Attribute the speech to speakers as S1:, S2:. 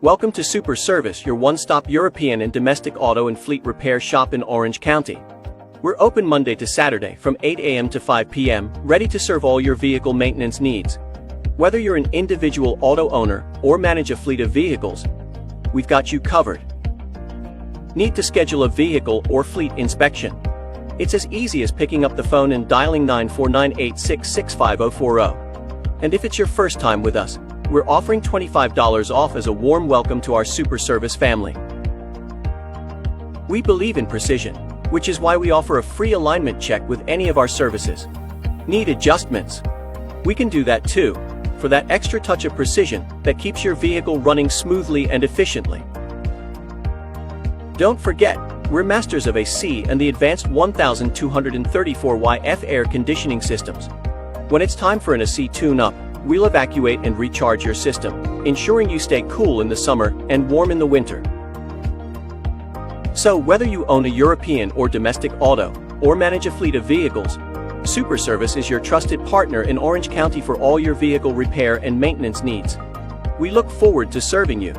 S1: Welcome to Super Service, your one-stop European and domestic auto and fleet repair shop in Orange County. We're open Monday to Saturday from 8 a.m. to 5 p.m., ready to serve all your vehicle maintenance needs. Whether you're an individual auto owner or manage a fleet of vehicles, we've got you covered. Need to schedule a vehicle or fleet inspection? It's as easy as picking up the phone and dialing 949-866-5040. And if it's your first time with us, we're offering $25 off as a warm welcome to our Super Service family. We believe in precision, which is why we offer a free alignment check with any of our services. Need adjustments? We can do that too, for that extra touch of precision that keeps your vehicle running smoothly and efficiently. Don't forget, we're masters of AC and the advanced 1234YF air conditioning systems. When it's time for an AC tune-up, we'll evacuate and recharge your system, ensuring you stay cool in the summer and warm in the winter. So whether you own a European or domestic auto, or manage a fleet of vehicles, Super Service is your trusted partner in Orange County for all your vehicle repair and maintenance needs. We look forward to serving you.